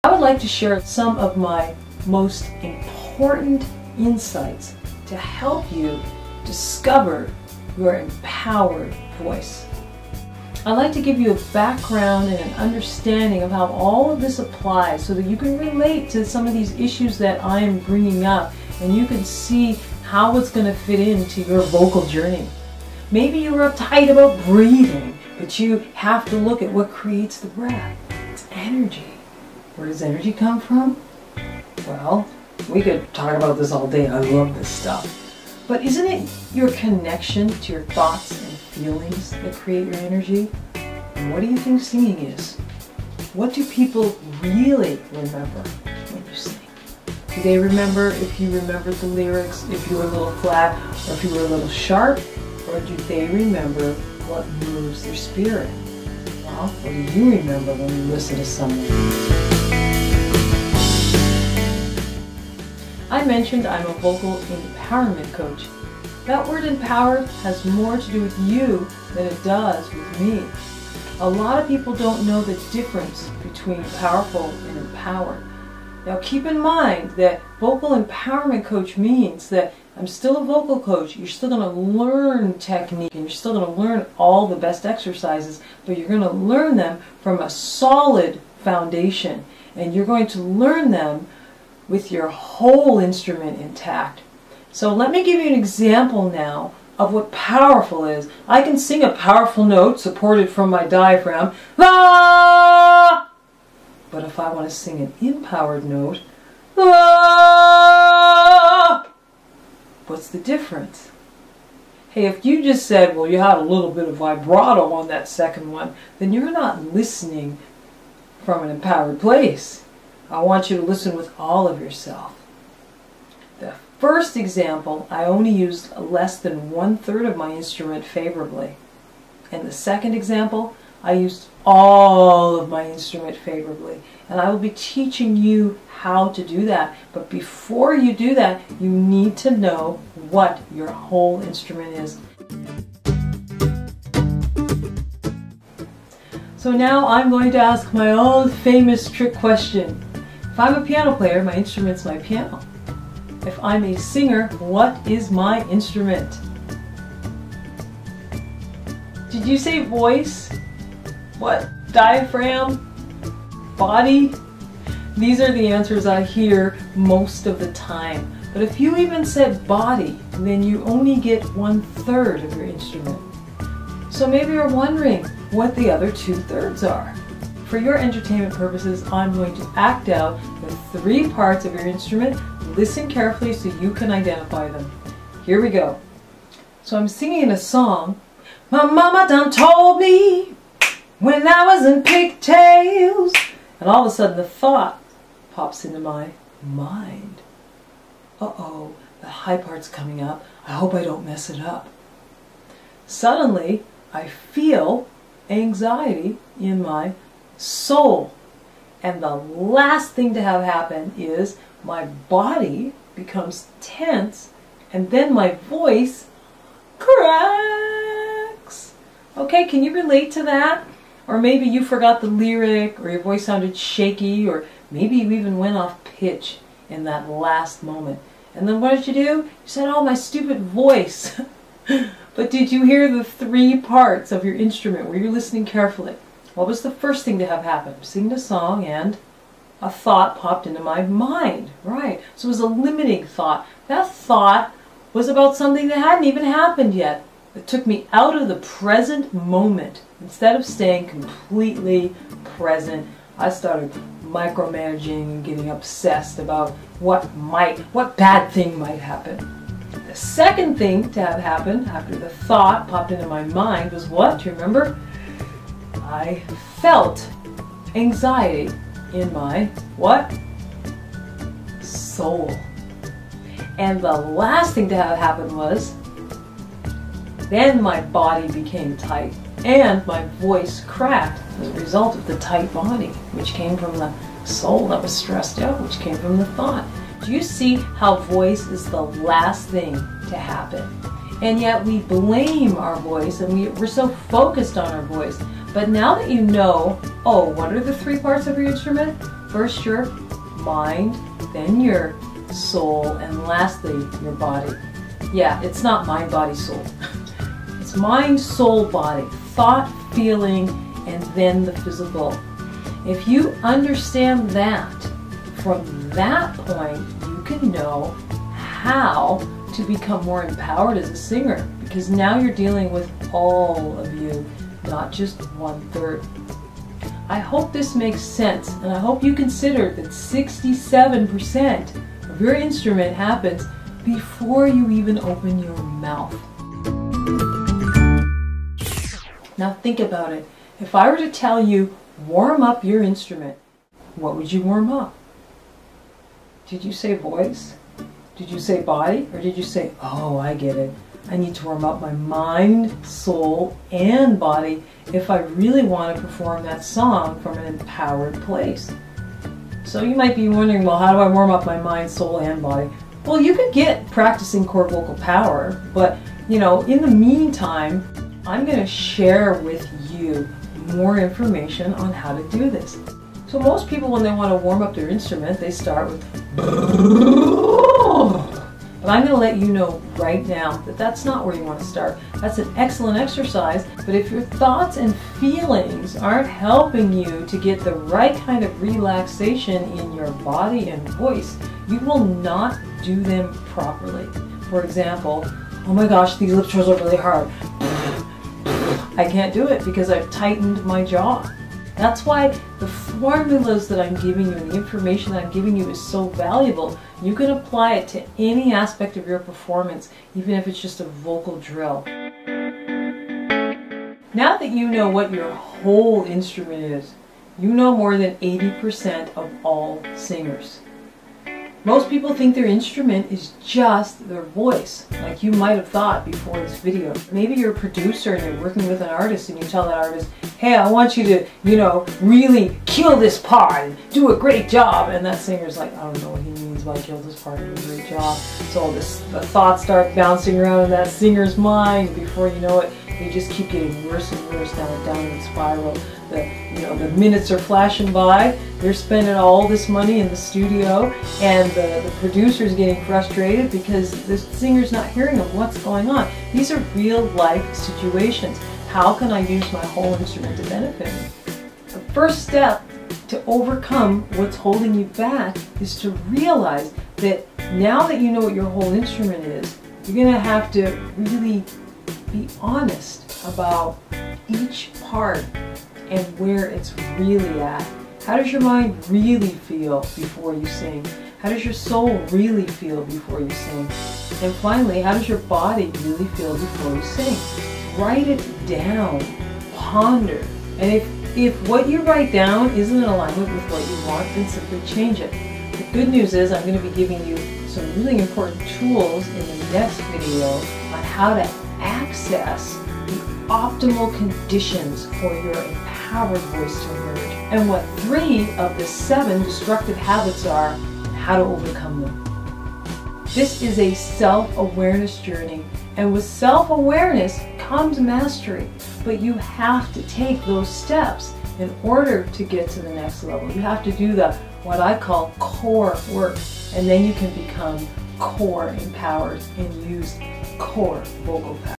I would like to share some of my most important insights to help you discover your empowered voice. I'd like to give you a background and an understanding of how all of this applies so that you can relate to some of these issues that I am bringing up and you can see how it's going to fit into your vocal journey. Maybe you're uptight about breathing, but you have to look at what creates the breath. It's energy. Where does energy come from? Well, we could talk about this all day. I love this stuff. But isn't it your connection to your thoughts and feelings that create your energy? And what do you think singing is? What do people really remember when you sing? Do they remember if you remembered the lyrics, if you were a little flat, or if you were a little sharp? Or do they remember what moves their spirit? Well, what do you remember when you listen to someone? I mentioned I'm a vocal empowerment coach. That word empowered has more to do with you than it does with me. A lot of people don't know the difference between powerful and empowered. Now keep in mind that vocal empowerment coach means that I'm still a vocal coach. You're still going to learn technique and you're still going to learn all the best exercises, but you're going to learn them from a solid foundation, and you're going to learn them with your whole instrument intact. So let me give you an example now of what powerful is. I can sing a powerful note supported from my diaphragm, ah! But if I want to sing an empowered note, ah! What's the difference? Hey, if you just said, well, you had a little bit of vibrato on that second one, then you're not listening from an empowered place. I want you to listen with all of yourself. The first example, I only used less than 1/3 of my instrument favorably. And the second example, I used all of my instrument favorably. And I will be teaching you how to do that. But before you do that, you need to know what your whole instrument is. So now I'm going to ask my old famous trick question. If I'm a piano player, my instrument's my piano. If I'm a singer, what is my instrument? Did you say voice? What? Diaphragm? Body? These are the answers I hear most of the time. But if you even said body, then you only get 1/3 of your instrument. So maybe you're wondering what the other 2/3 are. For your entertainment purposes, I'm going to act out the 3 parts of your instrument. Listen carefully so you can identify them. Here we go. So I'm singing a song. My mama done told me when I was in pigtails. And all of a sudden the thought pops into my mind. Uh-oh, the high part's coming up. I hope I don't mess it up. Suddenly, I feel anxiety in my soul. And the last thing to have happen is my body becomes tense and then my voice cracks. Okay, can you relate to that? Or maybe you forgot the lyric, or your voice sounded shaky, or maybe you even went off pitch in that last moment. And then what did you do? You said, oh, my stupid voice. But did you hear the 3 parts of your instrument? Were you listening carefully? What was the first thing to have happen? Singing a song and a thought popped into my mind. Right. So it was a limiting thought. That thought was about something that hadn't even happened yet. It took me out of the present moment. Instead of staying completely present, I started micromanaging and getting obsessed about what bad thing might happen. The second thing to have happened after the thought popped into my mind was what? Do you remember? I felt anxiety in my what? Soul. And the last thing to have happened was then my body became tight and my voice cracked as a result of the tight body, which came from the soul that was stressed out, which came from the thought. Do you see how voice is the last thing to happen? And yet we blame our voice and we're so focused on our voice. But now that you know, oh, what are the 3 parts of your instrument? First your mind, then your soul, and lastly your body. Yeah, it's not mind, body, soul. It's mind, soul, body, thought, feeling, and then the physical. If you understand that, from that point you can know how to become more empowered as a singer, because now you're dealing with all of you, not just 1/3. I hope this makes sense, and I hope you consider that 67% of your instrument happens before you even open your mouth. Now think about it. If I were to tell you, warm up your instrument, what would you warm up? Did you say voice? Did you say body? Or did you say, oh, I get it. I need to warm up my mind, soul, and body if I really want to perform that song from an empowered place. So you might be wondering, well, how do I warm up my mind, soul, and body? Well, you could get practicing core vocal power, but in the meantime, I'm going to share with you more information on how to do this. So most people, when they want to warm up their instrument, they start with but I'm going to let you know right now that that's not where you want to start. That's an excellent exercise, but if your thoughts and feelings aren't helping you to get the right kind of relaxation in your body and voice, you will not do them properly. For example, oh my gosh, these lip trills are really hard. I can't do it because I've tightened my jaw. That's why the formulas that I'm giving you and the information that I'm giving you is so valuable. You can apply it to any aspect of your performance, even if it's just a vocal drill. Now that you know what your whole instrument is, you know more than 80% of all singers. Most people think their instrument is just their voice, like you might have thought before this video. Maybe you're a producer and you're working with an artist and you tell that artist, hey, I want you to, really kill this part and do a great job. And that singer's like, I don't know what he means by kill this part and do a great job. So the thoughts start bouncing around in that singer's mind. Before you know it, they just keep getting worse and worse down a downward spiral. The minutes are flashing by. They're spending all this money in the studio, and the producer's getting frustrated because the singer's not hearing them. What's going on? These are real life situations. How can I use my whole instrument to benefit me? The first step to overcome what's holding you back is to realize that now that you know what your whole instrument is, you're going to have to really be honest about each part and where it's really at. How does your mind really feel before you sing? How does your soul really feel before you sing? And finally, how does your body really feel before you sing? Write it down, ponder, and if what you write down isn't in alignment with what you want, then simply change it. The good news is I'm going to be giving you some really important tools in the next video on how to access the optimal conditions for your empowered voice to emerge, and what 3 of the 7 destructive habits are and how to overcome them. This is a self-awareness journey, and with self-awareness comes mastery, but you have to take those steps in order to get to the next level. You have to do what I call core work, and then you can become core empowered and use core vocal power.